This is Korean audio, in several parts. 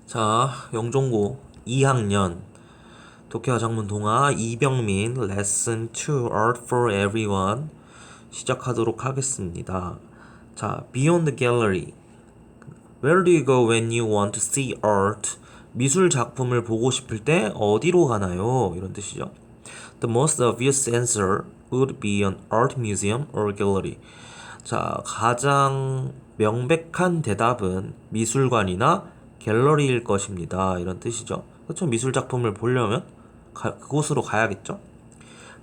자, 영종고 2학년 독해와 작문 동화 이병민 레슨 2 Art for Everyone 시작하도록 하겠습니다. 자, Beyond the Gallery. Where do you go when you want to see art? 미술 작품을 보고 싶을 때 어디로 가나요? 이런 뜻이죠. The most obvious answer would be an art museum or gallery. 자, 가장 명백한 대답은 미술관이나 갤러리일 것입니다. 이런 뜻이죠. 그렇죠? 미술 작품을 보려면 그곳으로 가야겠죠?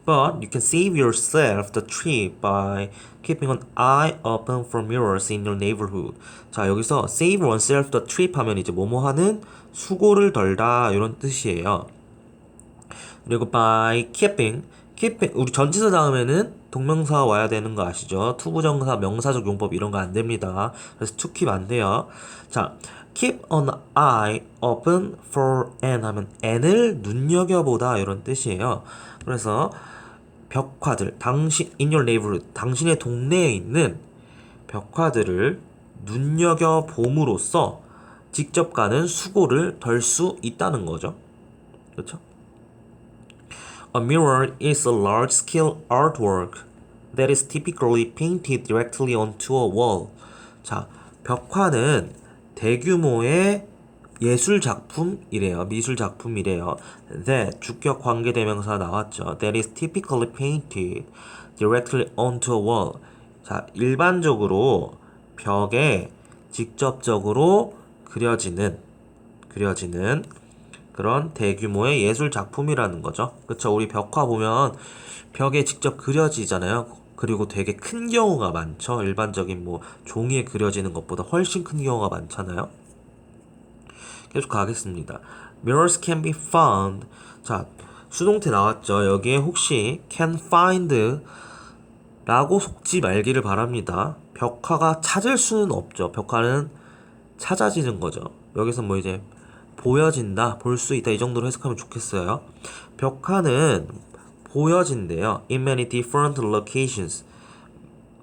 But you can save yourself the trip by keeping an eye open for mirrors in your neighborhood. 자, 여기서 save oneself the trip 하면 이제 뭐뭐 하는 수고를 덜다 이런 뜻이에요. 그리고 by keeping 우리 전치사 다음에는 동명사 와야 되는 거 아시죠? 투부정사, 명사적 용법 이런 거 안 됩니다. 그래서 to keep 안 돼요. 자, keep an eye open for an 하면 an을 눈여겨보다 이런 뜻이에요. 그래서 벽화들, in your neighborhood, 당신의 동네에 있는 벽화들을 눈여겨봄으로써 직접 가는 수고를 덜 수 있다는 거죠. 그렇죠? A mirror is a large-scale artwork that is typically painted directly onto a wall. 자, 벽화는 대규모의 예술 작품이래요. 미술 작품이래요. That 주격 관계대명사 나왔죠. That is typically painted directly onto a wall. 자, 일반적으로 벽에 직접적으로 그려지는 그런 대규모의 예술 작품이라는 거죠. 그쵸? 우리 벽화 보면 벽에 직접 그려지잖아요. 그리고 되게 큰 경우가 많죠. 일반적인 뭐 종이에 그려지는 것보다 훨씬 큰 경우가 많잖아요. 계속 가겠습니다. Mirrors can be found. 자, 수동태 나왔죠. 여기에 혹시 can find 라고 속지 말기를 바랍니다. 벽화가 찾을 수는 없죠. 벽화는 찾아지는 거죠. 여기서 뭐 이제 보여진다, 볼 수 있다 이 정도로 해석하면 좋겠어요. 벽화는 보여진대요. In many different locations.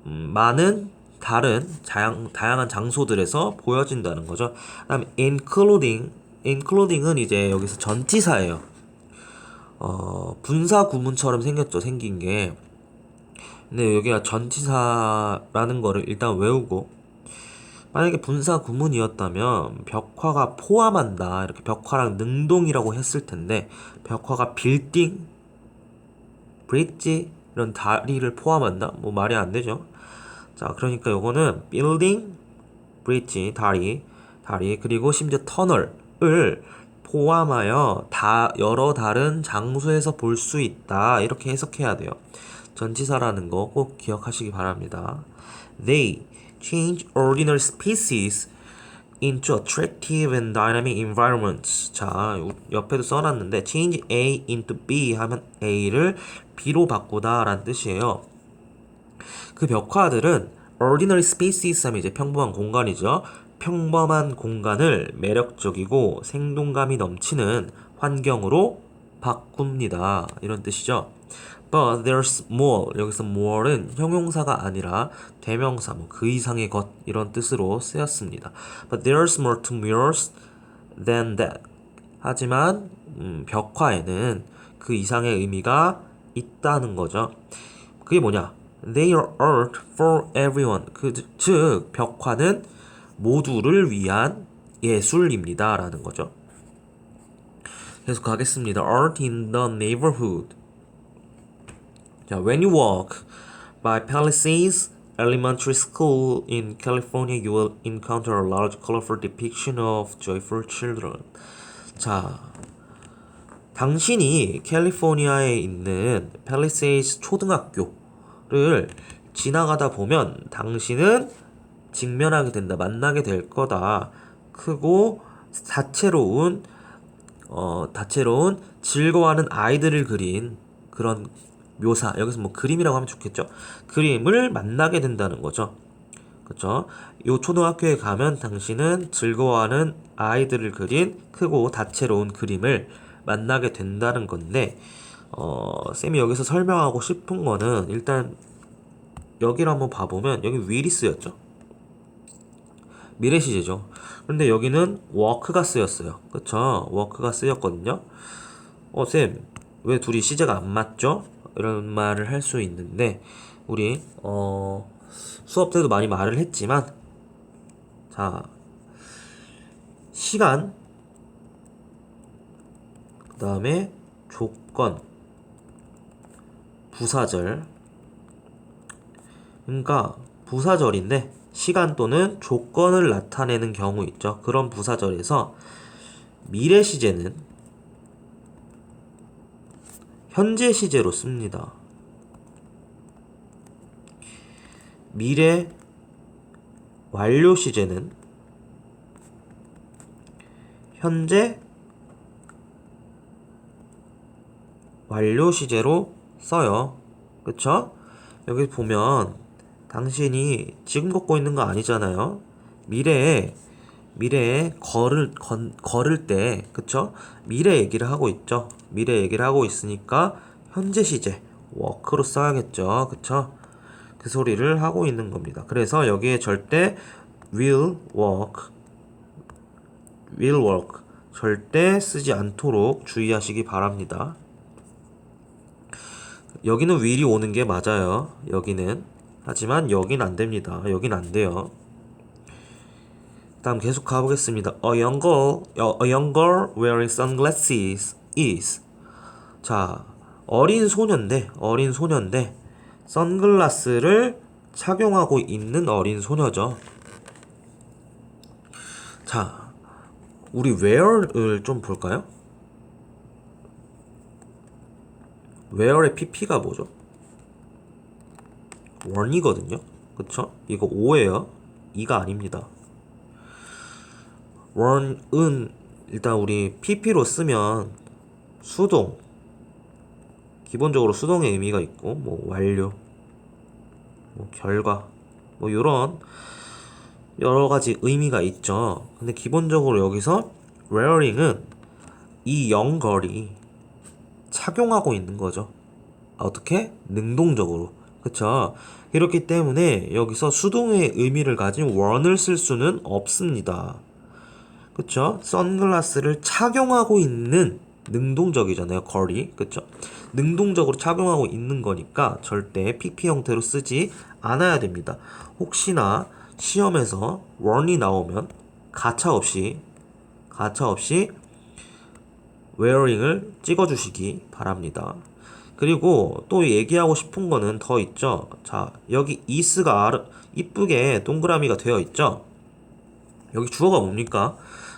많은 다른 다양한 장소들에서 보여진다는 거죠. 그다음에 including은 이제 여기서 전치사예요. 분사 구문처럼 생겼죠. 생긴 게. 근데 여기가 전치사라는 거를 일단 외우고 만약에 분사 구문이었다면 벽화가 포함한다 이렇게 벽화랑 능동이라고 했을 텐데 벽화가 빌딩, 브릿지 이런 다리를 포함한다? 뭐 말이 안 되죠. 자, 그러니까 요거는 빌딩, 브릿지, 다리 그리고 심지어 터널을 포함하여 여러 다른 장소에서 볼 수 있다 이렇게 해석해야 돼요. 전치사라는 거 꼭 기억하시기 바랍니다. They change ordinary species into attractive and dynamic environments. 자, 옆에도 써놨는데 change A into B 하면 A를 B로 바꾸다 라는 뜻이에요. 그 벽화들은 ordinary species 하면 이제 평범한 공간이죠. 평범한 공간을 매력적이고 생동감이 넘치는 환경으로 바꿉니다. 이런 뜻이죠. But there's more. 여기서 more는 형용사가 아니라 대명사, 뭐 그 이상의 것 이런 뜻으로 쓰였습니다. But there's more to mirrors than that. 하지만 벽화에는 그 이상의 의미가 있다는 거죠. 그게 뭐냐? They are art for everyone. 즉 벽화는 모두를 위한 예술입니다. 라는 거죠. 계속 가겠습니다. Art in the neighborhood. 자, when you walk by Palisades Elementary School in California, you will encounter a large colorful depiction of joyful children. 자, 당신이 캘리포니아에 있는 팰리세이드 초등학교를 지나가다 보면 당신은 직면하게 된다, 만나게 될 거다. 크고 다채로운 즐거워하는 아이들을 그린 그런 묘사, 여기서 뭐 그림이라고 하면 좋겠죠. 그림을 만나게 된다는 거죠. 그렇죠? 요 초등학교에 가면 당신은 즐거워하는 아이들을 그린 크고 다채로운 그림을 만나게 된다는 건데 쌤이 여기서 설명하고 싶은 거는 일단 여기를 한번 봐보면 여기 will이 쓰였죠. 미래 시제죠. 그런데 여기는 work가 쓰였어요. 그쵸? work가 쓰였거든요. 쌤, 왜 둘이 시제가 안 맞죠? 이런 말을 할 수 있는데, 우리, 수업 때도 많이 말을 했지만, 자, 시간, 그 다음에 조건, 부사절. 그러니까, 부사절인데, 시간 또는 조건을 나타내는 경우 있죠. 그런 부사절에서 미래 시제는 현재 시제로 씁니다. 미래 완료 시제는 현재 완료 시제로 써요. 그쵸? 여기 보면 당신이 지금 걷고 있는 거 아니잖아요. 미래에 걸을 때, 그쵸? 미래 얘기를 하고 있죠. 미래 얘기를 하고 있으니까 현재 시제 walk로 써야겠죠. 그쵸? 그 소리를 하고 있는 겁니다. 그래서 여기에 절대 will work 절대 쓰지 않도록 주의하시기 바랍니다. 여기는 will이 오는 게 맞아요. 여기는. 하지만 여긴 안 됩니다. 여긴 안 돼요. 다음 계속 가보겠습니다. A young girl wearing sunglasses is. 자, 어린 소년인데 선글라스를 착용하고 있는 어린 소녀죠. 자, 우리 wear를 좀 볼까요? wear의 pp가 뭐죠? 원이거든요. 그쵸? 이거 오예요. 이가 아닙니다. 원은 일단 우리 pp로 쓰면 수동, 기본적으로 수동의 의미가 있고, 뭐 완료, 뭐 결과, 뭐 이런 여러 가지 의미가 있죠. 근데 기본적으로 여기서 wearing은 이 영걸이 착용하고 있는 거죠. 어떻게? 능동적으로. 그쵸? 이렇기 때문에 여기서 수동의 의미를 가진 원을 쓸 수는 없습니다. 그쵸? 선글라스를 착용하고 있는 능동적이잖아요. 걸이. 그쵸? 능동적으로 착용하고 있는 거니까 절대 PP 형태로 쓰지 않아야 됩니다. 혹시나 시험에서 원이 나오면 가차없이 wearing을 찍어주시기 바랍니다. 그리고 또 얘기하고 싶은 거는 더 있죠. 자, 여기 is가 이쁘게 동그라미가 되어 있죠. 여기 주어가 뭡니까?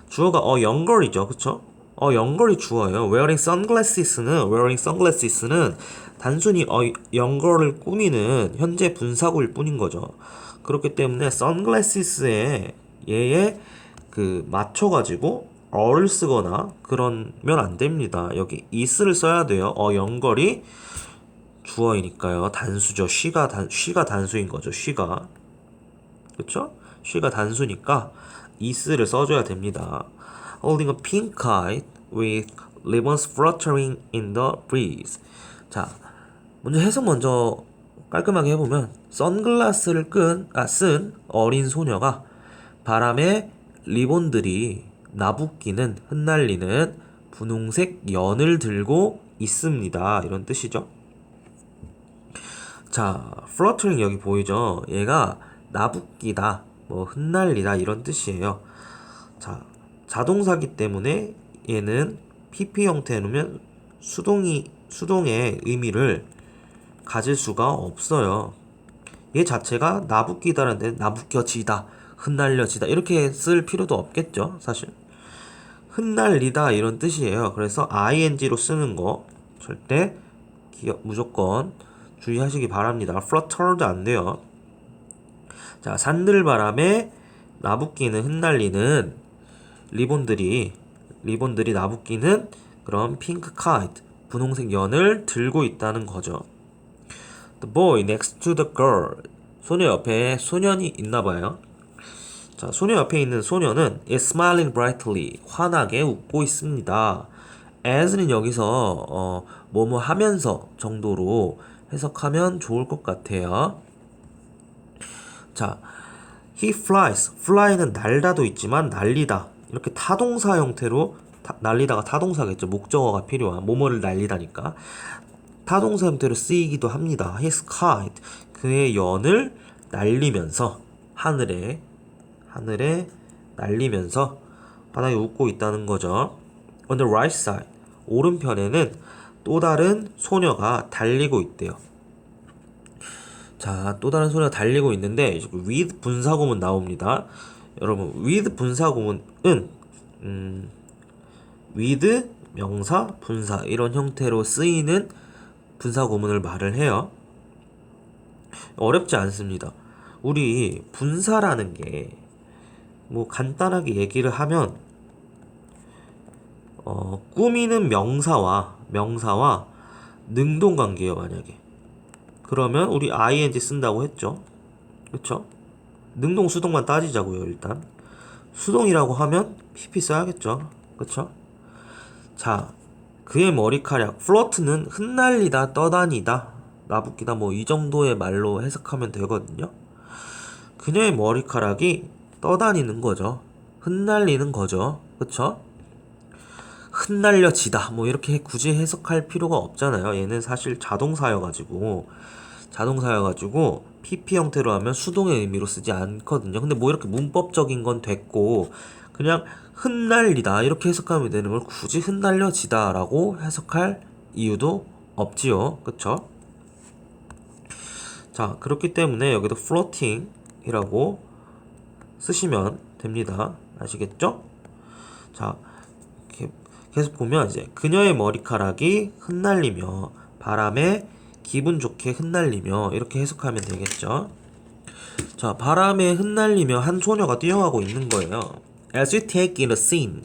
주어가 영걸이죠. 그쵸? 영걸이 주어예요. wearing sunglasses는 단순히 영걸을 꾸미는 현재 분사구일 뿐인 거죠. 그렇기 때문에 sunglasses에 얘에 그 맞춰가지고 어를 쓰거나 그러면 안 됩니다. 여기 is를 써야 돼요. 영걸이 주어이니까요. 단수죠. she가 단수인 거죠. she가. 그쵸? she가 단수니까 is를 써줘야 됩니다. Holding a pink kite with ribbons fluttering in the breeze. 자, 해석 먼저 깔끔하게 해보면 선글라스를 쓴 어린 소녀가 바람에 리본들이 나부끼는 흩날리는 분홍색 연을 들고 있습니다. 이런 뜻이죠. 자, fluttering 여기 보이죠? 얘가 나부끼다, 뭐 흩날리다 이런 뜻이에요. 자, 자동사기 때문에 얘는 PP 형태로면 수동의 의미를 가질 수가 없어요. 얘 자체가 나부끼다라는데 나부껴지다, 흩날려지다 이렇게 쓸 필요도 없겠죠, 사실. 흩날리다 이런 뜻이에요. 그래서 ing로 쓰는 거 절대 무조건 주의하시기 바랍니다. fluttered 안 돼요. 자, 산들바람에 나부끼는 흩날리는 리본들이 나부끼는 그런 핑크 카이트 분홍색 연을 들고 있다는 거죠. The boy next to the girl. 소녀 옆에 소년이 있나 봐요. 자, 소녀 옆에 있는 소녀는 is smiling brightly. 환하게 웃고 있습니다. as는 여기서 뭐뭐 하면서 정도로 해석하면 좋을 것 같아요. 자, He flies. fly는 날다도 있지만 날리다. 이렇게 타동사 형태로 날리다가 타동사겠죠. 목적어가 필요한 뭐뭐를 날리다니까. 타동사 형태로 쓰이기도 합니다. His kite. 그의 연을 날리면서 하늘에 날리면서 바닥에 웃고 있다는 거죠. On the right side. 오른편에는 또 다른 소녀가 달리고 있대요. 자, 또 다른 소녀가 달리고 있는데 with 분사구문 나옵니다. 여러분, with 분사구문은 with 명사, 분사 이런 형태로 쓰이는 분사구문을 말을 해요. 어렵지 않습니다. 우리 분사라는 게 뭐 간단하게 얘기를 하면 꾸미는 명사와 능동관계예요. 만약에 그러면 우리 ing 쓴다고 했죠. 그쵸? 능동 수동만 따지자고요. 일단 수동이라고 하면 pp 써야겠죠. 그쵸? 자, 그의 머리카락 float는 흩날리다, 떠다니다, 나부끼다 뭐 이 정도의 말로 해석하면 되거든요. 그녀의 머리카락이 떠다니는 거죠. 흩날리는 거죠. 그쵸? 흩날려지다 뭐 이렇게 굳이 해석할 필요가 없잖아요. 얘는 사실 자동사여가지고 PP 형태로 하면 수동의 의미로 쓰지 않거든요. 근데 뭐 이렇게 문법적인 건 됐고 그냥 흩날리다 이렇게 해석하면 되는 걸 굳이 흩날려지다 라고 해석할 이유도 없지요. 그쵸? 자, 그렇기 때문에 여기도 floating 이라고 쓰시면 됩니다. 아시겠죠? 자, 이렇게 계속 보면 이제 그녀의 머리카락이 흩날리며 바람에 기분 좋게 흩날리며 이렇게 해석하면 되겠죠. 자, 바람에 흩날리며 한 소녀가 뛰어가고 있는 거예요. As you take in a scene.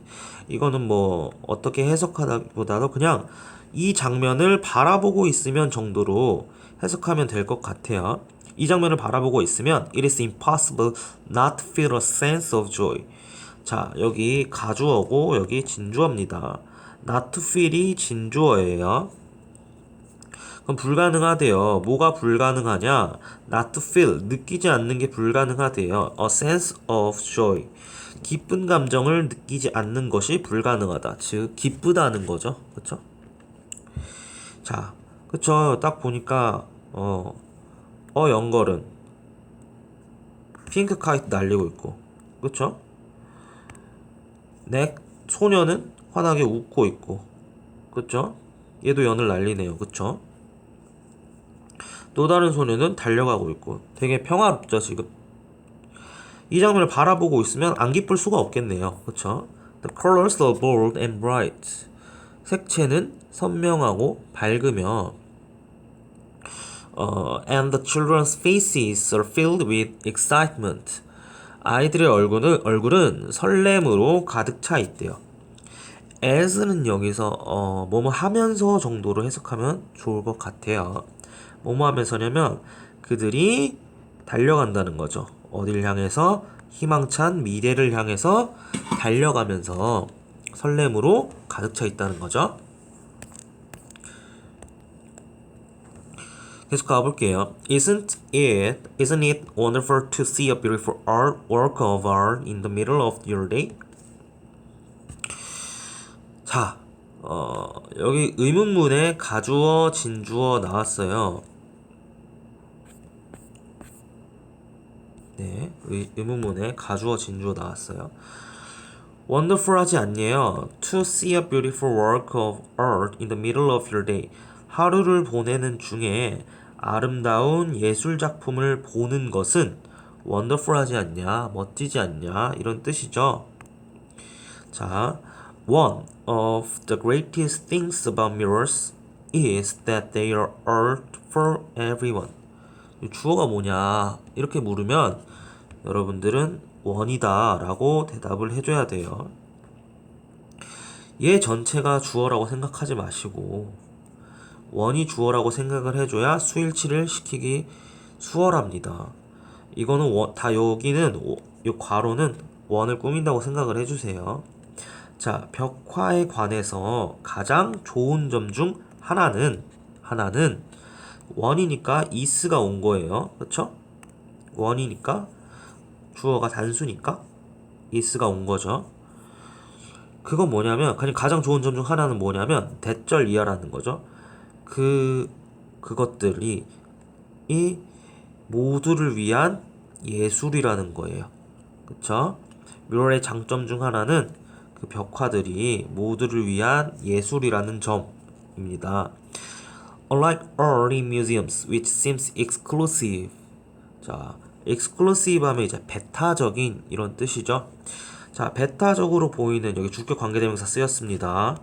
이거는 뭐 어떻게 해석하다보다도 그냥 이 장면을 바라보고 있으면 정도로 해석하면 될 것 같아요. 이 장면을 바라보고 있으면 it is impossible not to feel a sense of joy. 자, 여기 가주어고 여기 진주어입니다. not to feel이 진주어예요. 그럼 불가능하대요. 뭐가 불가능하냐? not to feel, 느끼지 않는 게 불가능하대요. a sense of joy. 기쁜 감정을 느끼지 않는 것이 불가능하다. 즉, 기쁘다는 거죠. 그쵸? 자, 그쵸. 딱 보니까, 영걸은 핑크 카이트 날리고 있고, 그쵸? 소녀는 환하게 웃고 있고, 그쵸? 얘도 연을 날리네요. 그쵸? 또 다른 소녀는 달려가고 있고, 되게 평화롭죠, 지금? 이 장면을 바라보고 있으면 안 기쁠 수가 없겠네요. 그쵸? The colors are bold and bright. 색채는 선명하고 밝으며 and the children's faces are filled with excitement. 아이들의 얼굴은 설렘으로 가득 차 있대요. as는 여기서 뭐뭐 하면서 정도로 해석하면 좋을 것 같아요. 뭐뭐 하면서냐면 그들이 달려간다는 거죠. 어딜 향해서? 희망찬 미래를 향해서 달려가면서 설렘으로 가득 차 있다는 거죠. 계속 가볼게요. Isn't it wonderful to see a beautiful work of art in the middle of your day? 자, 여기 의문문에 가주어, 진주어 나왔어요. 네, 의문문에 가주어, 진주어 나왔어요. wonderful 하지 않네요. To see a beautiful work of art in the middle of your day. 하루를 보내는 중에 아름다운 예술 작품을 보는 것은 wonderful 하지 않냐, 멋지지 않냐 이런 뜻이죠. 자, one of the greatest things about mirrors is that they are art for everyone. 주어가 뭐냐 이렇게 물으면 여러분들은 원이다 라고 대답을 해줘야 돼요. 얘 전체가 주어라고 생각하지 마시고 원이 주어라고 생각을 해줘야 수일치를 시키기 수월합니다. 이거는 여기는 이 괄호는 원을 꾸민다고 생각을 해주세요. 자, 벽화에 관해서 가장 좋은 점 중 하나는 원이니까 is가 온 거예요. 그쵸? 원이니까 주어가 단수니까 is가 온 거죠. 그건 뭐냐면 가장 좋은 점 중 하나는 뭐냐면 대절 이하라는 거죠. 그것들이 이 모두를 위한 예술이라는 거예요. 그쵸? 뮤럴의 장점 중 하나는 그 벽화들이 모두를 위한 예술이라는 점입니다. Unlike early museums, which seems exclusive. 자, exclusive 하면 이제 배타적인 이런 뜻이죠. 자, 배타적으로 보이는 여기 주격 관계대명사 쓰였습니다.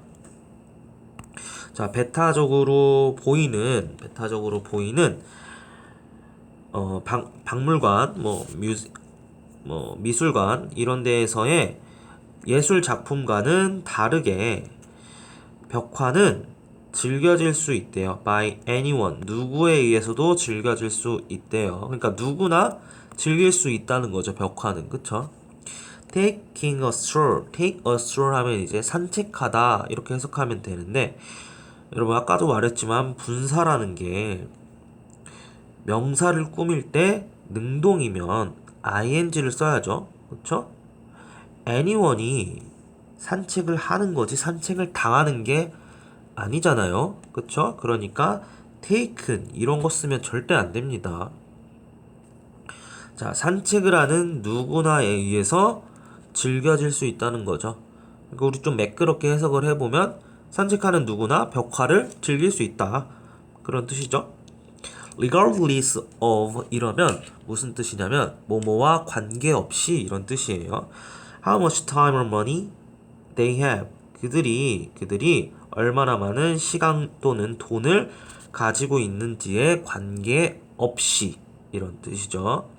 자, 배타적으로 보이는 박물관, 미술관 이런 데에서의 예술 작품과는 다르게 벽화는 즐겨질 수 있대요. by anyone. 누구에 의해서도 즐겨질 수 있대요. 그러니까 누구나 즐길 수 있다는 거죠. 벽화는. 그쵸? taking a stroll. take a stroll 하면 이제 산책하다 이렇게 해석하면 되는데 여러분 아까도 말했지만 분사라는 게 명사를 꾸밀 때 능동이면 ing를 써야죠. 그쵸? anyone이 산책을 하는 거지 산책을 당하는 게 아니잖아요. 그쵸? 그러니까 taken 이런 거 쓰면 절대 안 됩니다. 자, 산책을 하는 누구나에 의해서 즐겨질 수 있다는 거죠. 그러니까 우리 좀 매끄럽게 해석을 해보면 산책하는 누구나 벽화를 즐길 수 있다. 그런 뜻이죠. regardless of 이러면 무슨 뜻이냐면 뭐뭐와 관계없이 이런 뜻이에요. How much time or money they have. 그들이 얼마나 많은 시간 또는 돈을 가지고 있는지에 관계없이 이런 뜻이죠.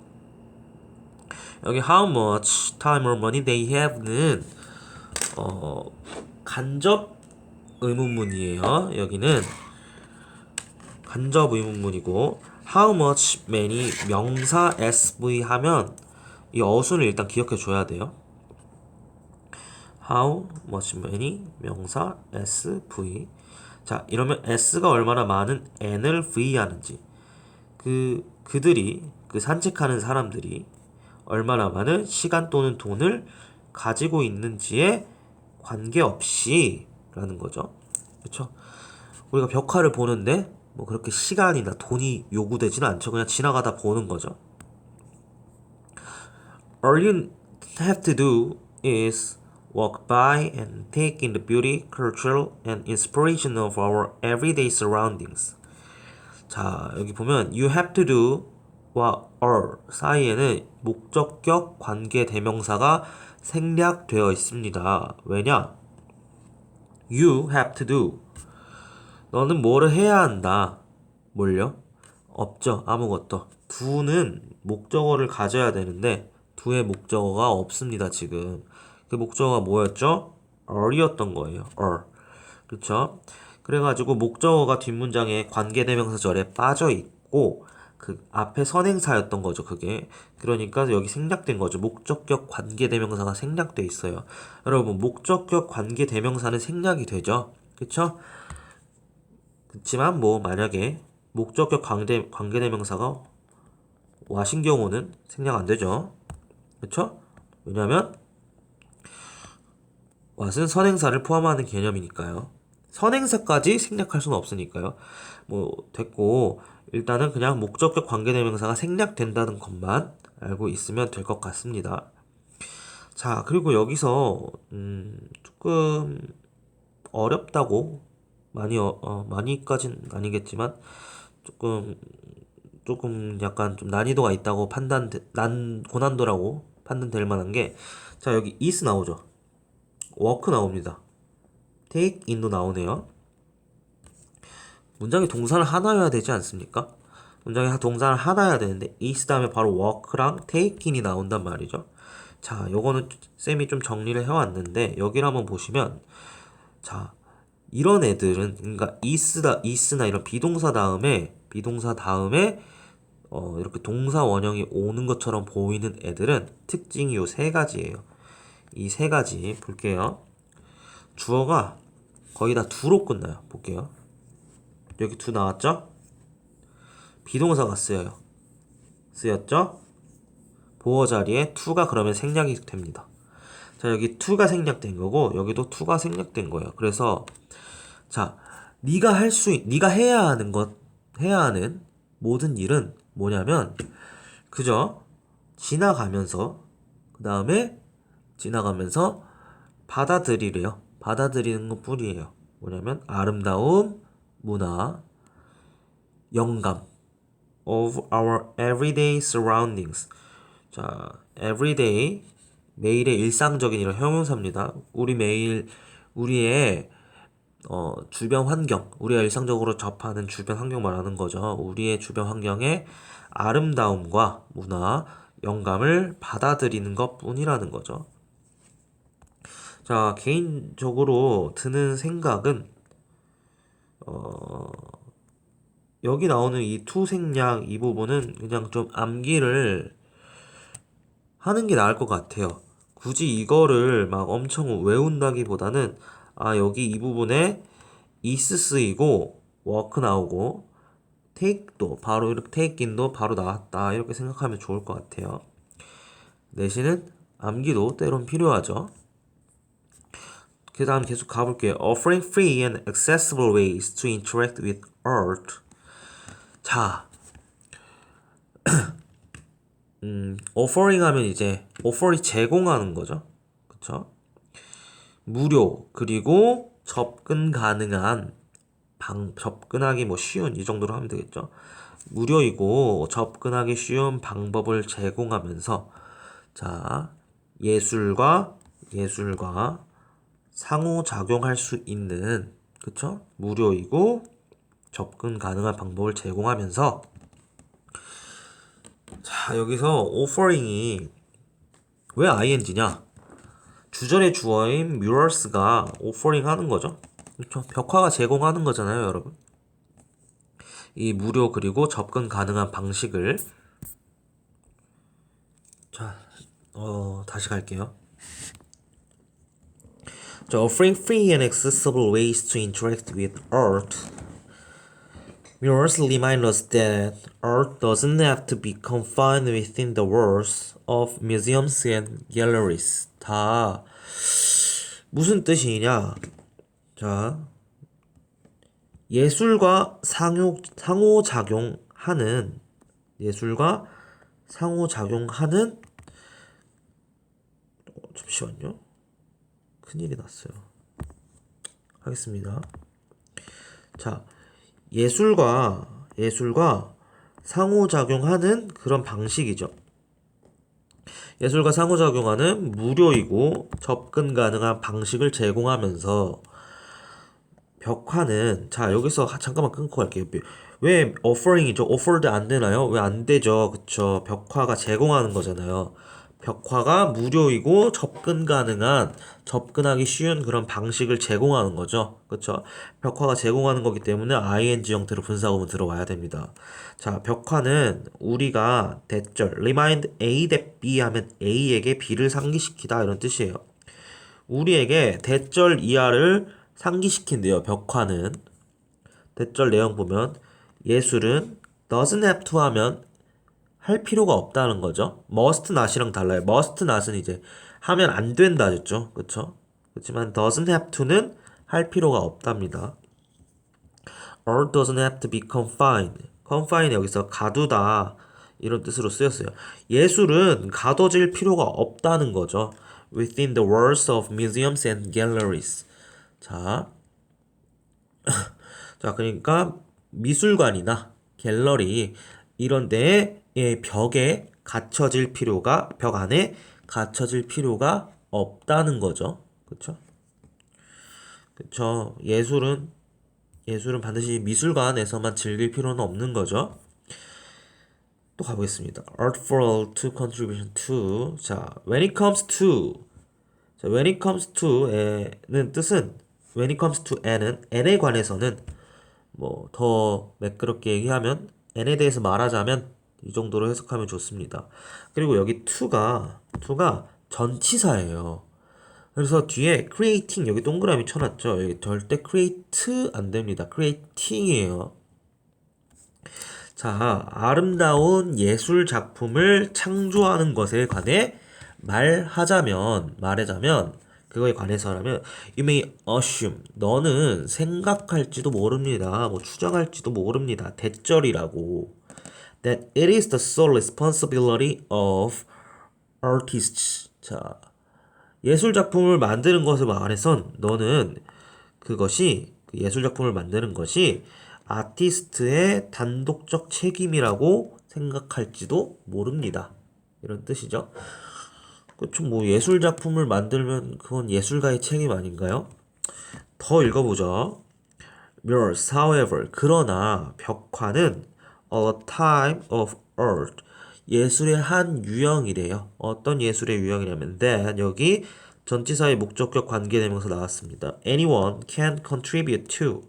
여기 how much time or money they have는 간접 의문문이에요. 여기는 간접 의문문이고 how much many 명사 SV 하면 이 어순을 일단 기억해 줘야 돼요. how much many 명사 SV. 자, 이러면 S가 얼마나 많은 N을 V 하는지 그들이 산책하는 사람들이 얼마나 많은 시간 또는 돈을 가지고 있는지에 관계없이 라는 거죠. 그렇죠? 우리가 벽화를 보는데 뭐 그렇게 시간이나 돈이 요구되지는 않죠. 그냥 지나가다 보는 거죠. All you have to do is walk by and take in the beauty, culture, and inspiration of our everyday surroundings. 자, 여기 보면 you have to do와 are 사이에는 목적격 관계 대명사가 생략되어 있습니다. 왜냐? You have to do. 너는 뭐를 해야 한다. 뭘요? 없죠. 아무것도. do는 목적어를 가져야 되는데 do의 목적어가 없습니다. 지금. 그 목적어가 뭐였죠? are였던 거예요. are. 그렇죠? 그래가지고 목적어가 뒷문장에 관계대명사절에 빠져 있고 그 앞에 선행사였던 거죠. 그게. 그러니까 여기 생략된 거죠. 목적격 관계대명사가 생략돼 있어요. 여러분 목적격 관계대명사는 생략이 되죠. 그쵸? 그렇지만 뭐 만약에 목적격 관계대명사가 와신 경우는 생략 안 되죠. 그쵸? 왜냐면 what은 선행사를 포함하는 개념이니까요. 선행사까지 생략할 수는 없으니까요. 뭐 됐고 일단은 그냥 목적격 관계대명사가 생략된다는 것만 알고 있으면 될 것 같습니다. 자, 그리고 여기서 조금 어렵다고 많이까진 아니겠지만 조금 약간 좀 난이도가 있다고 고난도라고 판단될 만한 게 자, 여기 is 나오죠. work 나옵니다. take in도 나오네요. 문장에 동사를 하나여야 되지 않습니까? 문장에 동사를 하나여야 되는데 is 다음에 바로 work랑 take in이 나온단 말이죠. 자, 요거는 쌤이 좀 정리를 해왔는데 여기를 한번 보시면 자, 이런 애들은 그러니까 is나 이런 비동사 다음에 이렇게 동사 원형이 오는 것처럼 보이는 애들은 특징이 요 세 가지예요. 이 세 가지 볼게요. 주어가 거의 다 do로 끝나요. 볼게요. 여기 do 나왔죠? 비동사가 쓰였죠? 보어 자리에 to가 그러면 생략이 됩니다. 자, 여기 to가 생략된 거고 여기도 to가 생략된 거예요. 그래서 자, 네가 해야 하는 모든 일은 뭐냐면 그저 지나가면서 그다음에 지나가면서 받아들이래요. 받아들이는 것뿐이에요. 뭐냐면 아름다움, 문화, 영감 of our everyday surroundings. 자, everyday 매일의 일상적인 이런 형용사입니다. 우리의 주변 환경, 우리가 일상적으로 접하는 주변 환경 말하는 거죠. 우리의 주변 환경의 아름다움과 문화, 영감을 받아들이는 것뿐이라는 거죠. 자, 개인적으로 드는 생각은 여기 나오는 이 투 생략 이 부분은 그냥 좀 암기를 하는 게 나을 것 같아요. 굳이 이거를 막 엄청 외운다기보다는 여기 이 부분에 is 쓰이고 work 나오고 take도 바로 이렇게 take인도 바로 나왔다 이렇게 생각하면 좋을 것 같아요. 내지는 암기도 때론 필요하죠. 그 다음 계속 가볼게요. Offering free and accessible ways to interact with art. 자, offering 하면 이제 offer이 제공하는 거죠. 그쵸? 무료 그리고 접근 가능한 접근하기 뭐 쉬운 이 정도로 하면 되겠죠. 무료이고 접근하기 쉬운 방법을 제공하면서 자, 예술과 상호작용할 수 있는 그쵸? 무료이고 접근 가능한 방법을 제공하면서 자, 여기서 offering이 왜 ing냐? 주절의 주어인 mirrors가 offering 하는 거죠. 그렇죠? 벽화가 제공하는 거잖아요, 여러분. 이 무료 그리고 접근 가능한 방식을 자, 다시 갈게요. 자, offering free and accessible ways to interact with art. Mirrors remind us that art doesn't have to be confined within the walls of museums and galleries. 다 무슨 뜻이냐? 자, 예술과 예술과 상호작용하는 잠시만요. 큰일이 났어요. 하겠습니다. 자, 예술과 상호작용하는 그런 방식이죠. 예술과 상호작용하는 무료이고 접근 가능한 방식을 제공하면서 벽화는 자 여기서 잠깐만 끊고 갈게요. 왜 offering이죠? offered 안 되나요? 왜 안 되죠? 그쵸? 벽화가 제공하는 거잖아요. 벽화가 무료이고 접근하기 쉬운 그런 방식을 제공하는 거죠. 그쵸? 벽화가 제공하는 거기 때문에 ing 형태로 분사구문 들어와야 됩니다. 자, 벽화는 우리가 대절 remind A that B 하면 A에게 B를 상기시키다 이런 뜻이에요. 우리에게 대절 이하를 상기시킨대요. 벽화는 대절 내용 보면 예술은 doesn't have to 하면 할 필요가 없다는 거죠. must not이랑 달라요. must not은 이제 하면 안 된다 였죠. 그쵸? 그렇지만 doesn't have to는 할 필요가 없답니다. or doesn't have to be confined. confined 여기서 가두다 이런 뜻으로 쓰였어요. 예술은 가둬질 필요가 없다는 거죠. within the walls of museums and galleries. 자, 자 그러니까 미술관이나 갤러리 이런 데에 벽 안에 갇혀질 필요가 없다는 거죠. 그쵸? 그쵸? 예술은 반드시 미술관에서만 즐길 필요는 없는 거죠. 또 가보겠습니다. Art for all to contribution to. 자, when it comes to에는 뜻은 when it comes to n에 관해서는 뭐 더 매끄럽게 얘기하면 n에 대해서 말하자면 이 정도로 해석하면 좋습니다. 그리고 여기 to가 전치사예요. 그래서 뒤에 creating 여기 동그라미 쳐놨죠. 여기 절대 create 안 됩니다. creating이에요. 자, 아름다운 예술 작품을 창조하는 것에 관해 말하자면, 그거에 관해서라면, you may assume, 너는 생각할지도 모릅니다. 뭐, 추정할지도 모릅니다. 대절이라고. That it is the sole responsibility of artists. 자, 예술 작품을 만드는 것을 말해선 너는 그것이 그 예술 작품을 만드는 것이 아티스트의 단독적 책임이라고 생각할지도 모릅니다. 이런 뜻이죠. 그쵸, 뭐 예술 작품을 만들면 그건 예술가의 책임 아닌가요? 더 읽어보죠. Murals, however, 그러나 벽화는 a type of art, 예술의 한 유형이래요. 어떤 예술의 유형이냐면 that, 여기 전치사의 목적격 관계대명사 나왔습니다. Anyone can contribute to,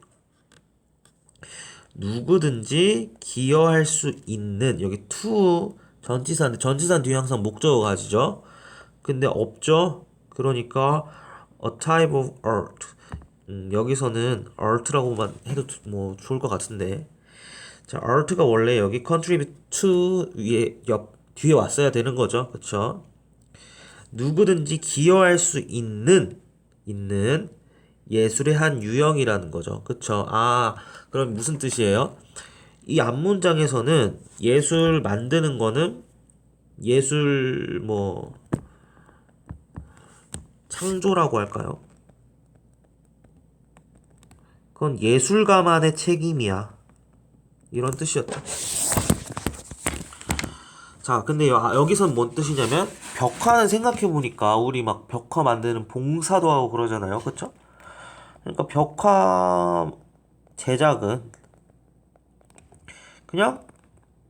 누구든지 기여할 수 있는, 여기 to 전치사인데 전치사 뒤에 항상 목적어 가지죠. 근데 없죠. 그러니까 a type of art. 여기서는 art라고만 해도 뭐 좋을 것 같은데. 자, art가 원래 여기 contribute to 위에 뒤에 왔어야 되는 거죠. 그쵸? 누구든지 기여할 수 있는 예술의 한 유형이라는 거죠. 그쵸? 아, 그럼 무슨 뜻이에요? 이 앞문장에서는 예술 만드는 거는 예술 뭐 창조라고 할까요? 그건 예술가만의 책임이야. 이런 뜻이었죠. 자, 근데 여기선 뭔 뜻이냐면 벽화는 생각해보니까 우리 막 벽화 만드는 봉사도 하고 그러잖아요. 그쵸? 그러니까 벽화 제작은 그냥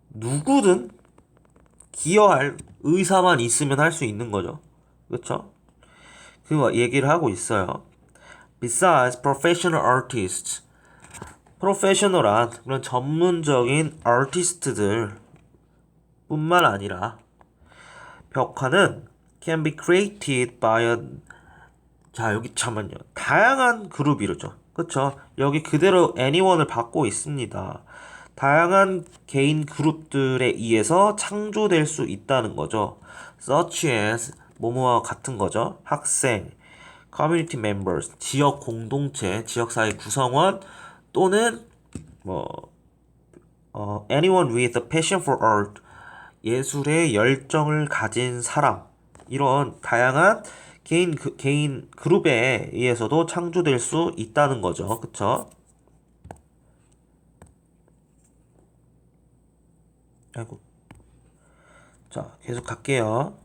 누구든 기여할 의사만 있으면 할 수 있는 거죠. 그쵸? 그 얘기를 하고 있어요. Besides professional artists, 프로페셔널한 그런 전문적인 아티스트들 뿐만 아니라 벽화는 can be created by a, 자 여기 잠깐만요, 다양한 그룹이죠. 그쵸? 여기 그대로 anyone을 받고 있습니다. 다양한 개인 그룹들에 의해서 창조될 수 있다는 거죠. such as 뭐뭐와 같은 거죠. 학생, community members, 지역 공동체, 지역사회 구성원 또는 뭐 anyone with a passion for art, 예술에 열정을 가진 사람, 이런 다양한 개인 그룹에 의해서도 창조될 수 있다는 거죠. 그쵸? 아이고. 자, 계속 갈게요.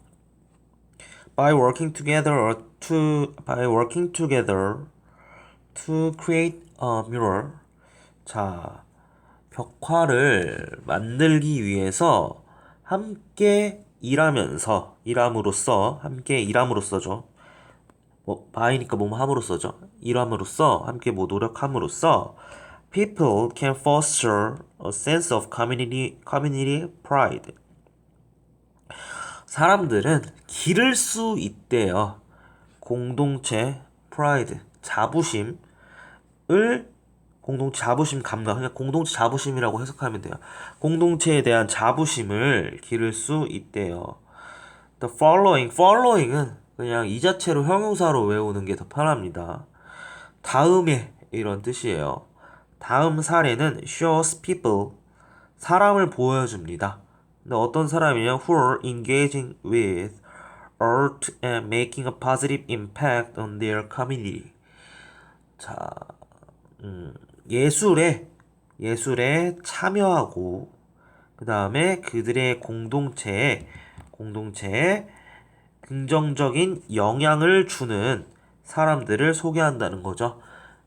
By working together to create a mural. 자, 벽화를 만들기 위해서 함께 함께 일함으로써죠. 뭐 by니까 뭐뭐 함으로써죠. 일함으로써 함께 뭐 노력함으로써 people can foster a sense of community pride. 사람들은 기를 수 있대요. 공동체 pride, 자부심을, 공동체 자부심 감각, 그냥 공동체 자부심이라고 해석하면 돼요. 공동체에 대한 자부심을 기를 수 있대요. The following은 그냥 이 자체로 형용사로 외우는 게 더 편합니다. 다음에 이런 뜻이에요. 다음 사례는 shows people, 사람을 보여줍니다. 근데 어떤 사람이에요? Who are engaging with art and making a positive impact on their community. 자, 예술에 참여하고 그 다음에 그들의 공동체에 긍정적인 영향을 주는 사람들을 소개한다는 거죠.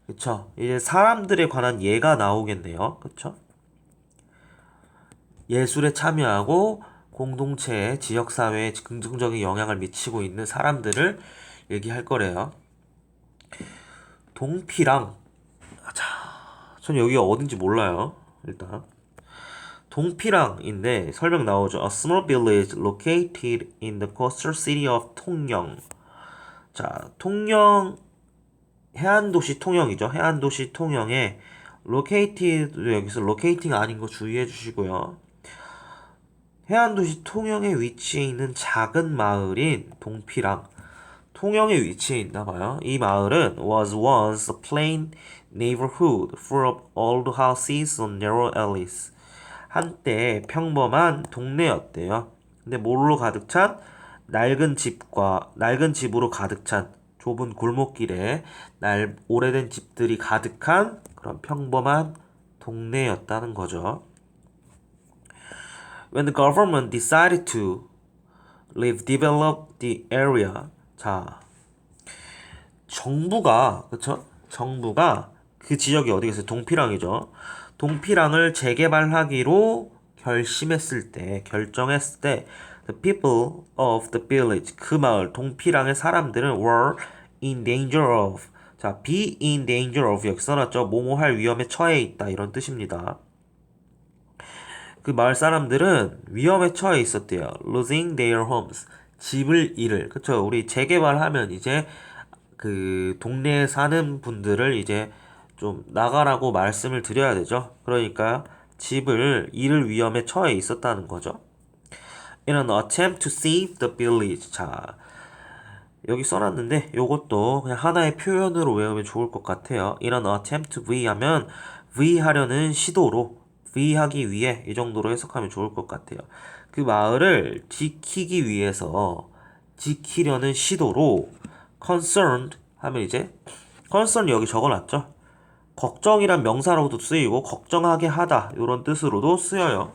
그쵸? 이제 사람들에 관한 예가 나오겠네요. 그쵸? 예술에 참여하고 공동체에, 지역사회에 긍정적인 영향을 미치고 있는 사람들을 얘기할 거래요. 동피랑, 자, 전 여기가 어딘지 몰라요. 일단 동피랑인데 설명 나오죠. A small village located in the coastal city of 통영. 자, 통영, 해안도시 통영이죠. 해안도시 통영에 located 여기서 locating 아닌 거 주의해 주시고요. 해안도시 통영에 위치해 있는 작은 마을인 동피랑 통영에 위치해 있나 봐요. 이 마을은 was once a plain neighborhood full of old houses on narrow alleys. 한때 평범한 동네였대요. 근데 뭘로 가득 찬 낡은 집으로 가득 찬 좁은 골목길에 오래된 집들이 가득한 그런 평범한 동네였다는 거죠. When the government decided to develop the area. 자, 그쵸? 정부가 그 지역이 어디겠어요? 동피랑이죠. 동피랑을 재개발하기로 결정했을 때, the people of the village, 그 마을, 동피랑의 사람들은 were in danger of. 자, be in danger of 여기 써놨죠. 뭐뭐할 위험에 처해 있다 이런 뜻입니다. 그 마을 사람들은 위험에 처해 있었대요. losing their homes. 집을 잃을. 그쵸? 우리 재개발하면 이제 그 동네에 사는 분들을 이제 좀 나가라고 말씀을 드려야 되죠. 그러니까 집을 잃을 위험에 처해 있었다는 거죠. In an attempt to save the village. 자, 여기 써놨는데 요것도 그냥 하나의 표현으로 외우면 좋을 것 같아요. In an attempt to V 하면 V 하려는 시도로 V 하기 위해 이 정도로 해석하면 좋을 것 같아요. 그 마을을 지키려는 시도로 concerned 하면 이제 concern 여기 적어놨죠. 걱정이란 명사로도 쓰이고 걱정하게 하다 이런 뜻으로도 쓰여요.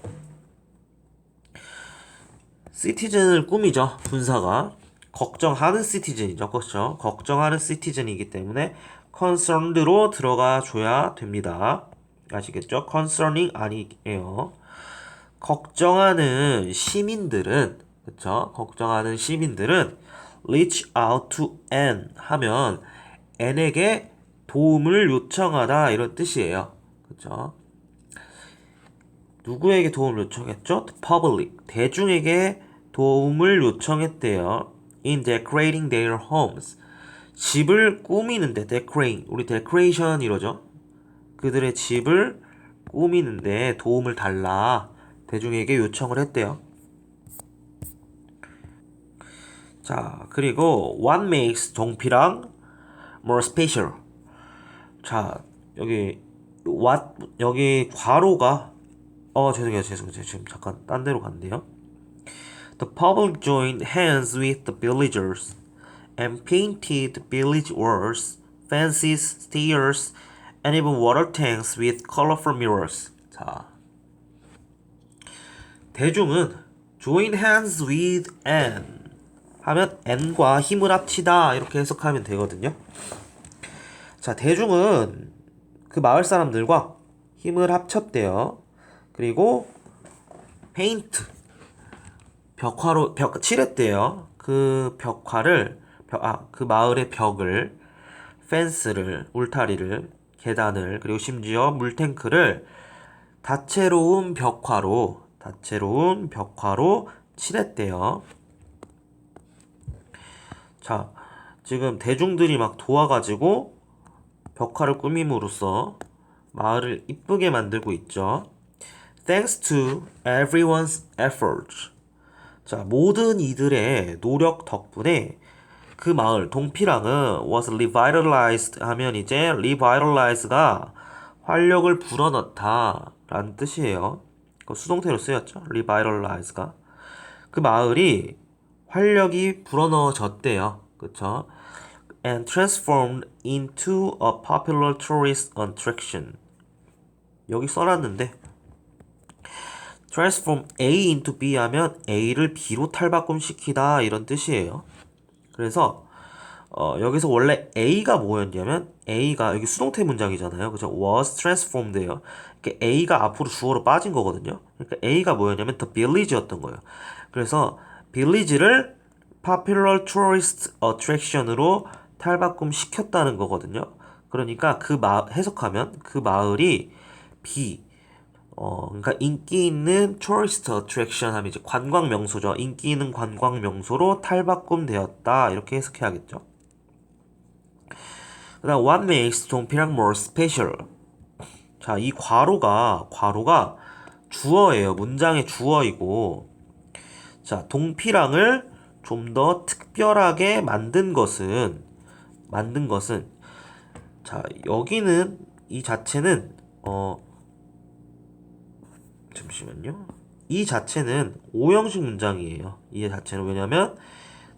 citizen을 꾸미죠. 분사가 걱정하는 citizen이죠. 그렇죠? 걱정하는 citizen이기 때문에 concerned로 들어가 줘야 됩니다. 아시겠죠? concerning 아니에요. 걱정하는 시민들은 그쵸? 걱정하는 시민들은 reach out to N 하면 N에게 도움을 요청하다 이런 뜻이에요. 그쵸? 누구에게 도움을 요청했죠? The public. 대중에게 도움을 요청했대요. In decorating their homes. 집을 꾸미는데 decorate. 우리 decoration 이러죠. 그들의 집을 꾸미는데 도움을 달라 대중에게 요청을 했대요. 자, 그리고 what makes 동피랑 more special. 자, 여기 괄호가 죄송해요. 지금 잠깐 딴 데로 갔네요. The public joined hands with the villagers and painted village walls, fences, stairs, and even water tanks with colorful mirrors. 자, 대중은 join hands with N 하면 N과 힘을 합치다 이렇게 해석하면 되거든요. 자, 대중은 그 마을 사람들과 힘을 합쳤대요. 그리고 페인트 벽화로 칠했대요. 그 벽화를 그 마을의 벽을 펜스를 울타리를 계단을 그리고 심지어 물탱크를 다채로운 벽화로 칠했대요. 자, 지금 대중들이 막 도와가지고 벽화를 꾸밈으로써 마을을 이쁘게 만들고 있죠. Thanks to everyone's efforts. 자, 모든 이들의 노력 덕분에 그 마을 동피랑은 was revitalized 하면 이제 revitalize가 활력을 불어넣다 라는 뜻이에요. 그 수동태로 쓰였죠. revitalize가. 그 마을이 활력이 불어넣어졌대요. 그쵸? And transformed into a popular tourist attraction. 여기 써놨는데 transform A into B 하면 A를 B로 탈바꿈시키다 이런 뜻이에요. 그래서 여기서 원래 A가 뭐였냐면 A가 여기 수동태 문장이잖아요. 그죠? was transformed예요. 그러니까 A가 앞으로 주어로 빠진 거거든요. 그러니까 A가 뭐였냐면 the village였던 거예요. 그래서 village를 popular tourist attraction으로 탈바꿈 시켰다는 거거든요. 그러니까 해석하면 그 마을이 그러니까 인기 있는 tourist attraction 하면 이제 관광 명소죠. 인기 있는 관광 명소로 탈바꿈 되었다. 이렇게 해석해야겠죠. 그다음 what makes 동피랑 more special. 자, 이 괄호가 주어예요. 문장의 주어이고, 자, 동피랑을 좀 더 특별하게 만든 것은, 자, 여기는, 이 자체는, 잠시만요. 이 자체는 오형식 문장이에요. 이 자체는 왜냐면,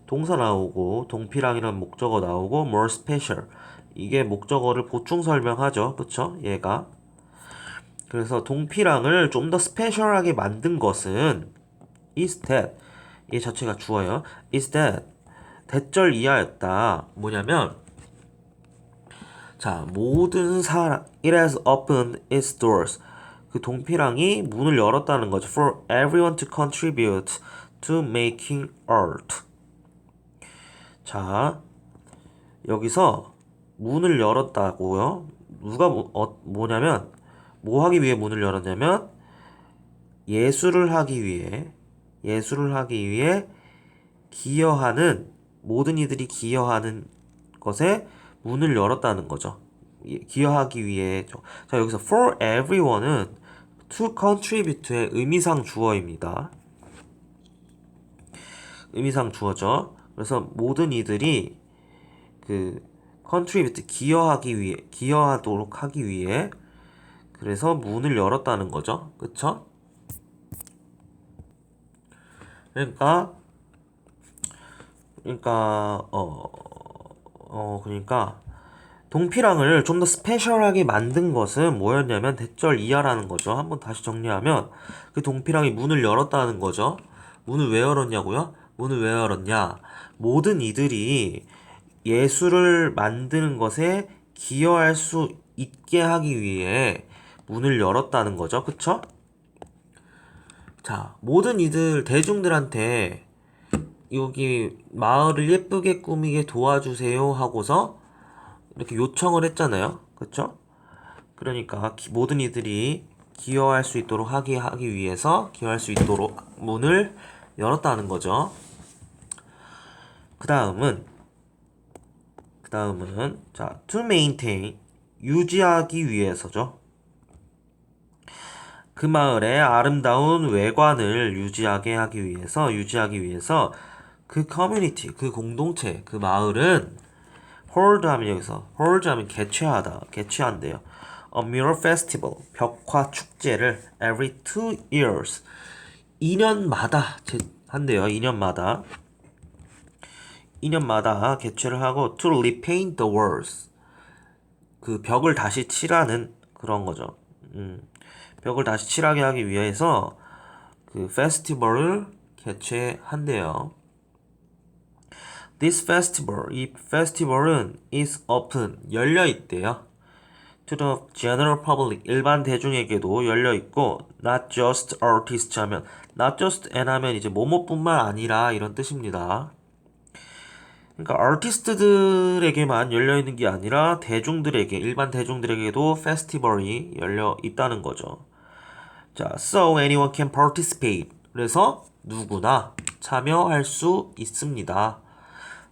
동사 나오고, 동피랑이라는 목적어 나오고, more special. 이게 목적어를 보충 설명하죠. 그쵸? 얘가. 그래서 동피랑을 좀 더 스페셜하게 만든 것은 is that 이 자체가 주어요. is that 대절 이하였다. 뭐냐면 자 모든 사람 it has opened its doors 그 동피랑이 문을 열었다는 거죠. For everyone to contribute to making art. 자 여기서 문을 열었다고요. 누가 뭐냐면 뭐 하기 위해 문을 열었냐면 예술을 하기 위해 기여하는 모든 이들이 기여하는 것에 문을 열었다는 거죠. 기여하기 위해죠. 자, 여기서 for everyone은 to contribute의 의미상 주어입니다. 의미상 주어죠. 그래서 모든 이들이 그 contribute 기여하도록 하기 위해 그래서 문을 열었다는 거죠. 그쵸? 그러니까 동피랑을 좀 더 스페셜하게 만든 것은 뭐였냐면 대절 이하라는 거죠. 한번 다시 정리하면 그 동피랑이 문을 열었다는 거죠. 문을 왜 열었냐고요? 문을 왜 열었냐? 모든 이들이 예술을 만드는 것에 기여할 수 있게 하기 위해 문을 열었다는 거죠. 그쵸? 자, 모든 이들 대중들한테 여기 마을을 예쁘게 꾸미게 도와주세요 하고서 이렇게 요청을 했잖아요. 그쵸? 그러니까 모든 이들이 기여할 수 있도록 하기 위해서 기여할 수 있도록 문을 열었다는 거죠. 그 다음은 자, to maintain 유지하기 위해서죠. 그 마을의 아름다운 외관을 유지하기 위해서 그 커뮤니티, 그 공동체, 그 마을은 hold 하면 여기서 hold 하면 개최한대요. A mural festival, 벽화 축제를 every 2 years, 2년마다 한대요. 2년마다 개최를 하고 to repaint the walls, 그 벽을 다시 칠하는 그런 거죠. 벽을 다시 칠하게 하기 위해서 그 페스티벌을 개최한대요. This festival, 이 페스티벌은 is open, 열려 있대요. To the general public, 일반 대중에게도 열려 있고, not just artists 하면, not just and 하면 이제 뭐뭐뿐만 아니라 이런 뜻입니다. 그러니까 아티스트들에게만 열려 있는 게 아니라 일반 대중들에게도 페스티벌이 열려 있다는 거죠. 자, so anyone can participate. 그래서 누구나 참여할 수 있습니다.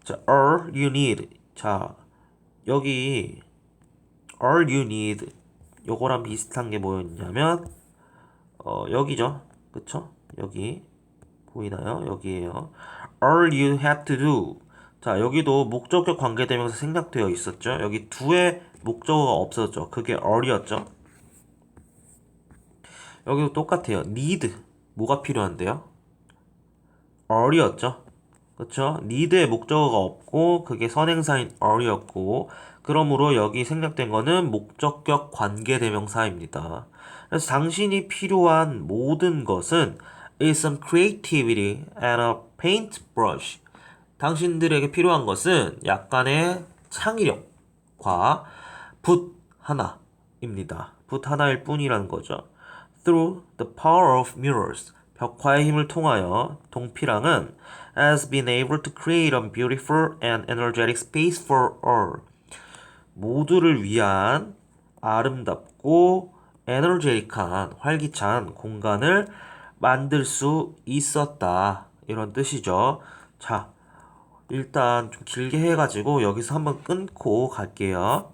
자, all you need. 자, 여기 all you need 요거랑 비슷한 게 뭐였냐면 여기죠. 그쵸? 여기 보이나요? 여기에요. all you have to do. 자, 여기도 목적격 관계대명사 생략되어 있었죠. 여기 do의 목적어가 없었죠. 그게 all이었죠. 여기도 똑같아요. need 뭐가 필요한데요? all이었죠. 그쵸? need의 목적어가 없고 그게 선행사인 all이었고 그러므로 여기 생략된 거는 목적격 관계대명사입니다. 그래서 당신이 필요한 모든 것은 is some creativity and a paintbrush. 당신들에게 필요한 것은 약간의 창의력과 붓 하나입니다. 붓 하나일 뿐이라는 거죠. Through the power of mirrors, 벽화의 힘을 통하여 동피랑은 has been able to create a beautiful and energetic space for all. 모두를 위한 아름답고 에너제틱한 활기찬 공간을 만들 수 있었다. 이런 뜻이죠. 자, 일단 좀 길게 해가지고 여기서 한번 끊고 갈게요.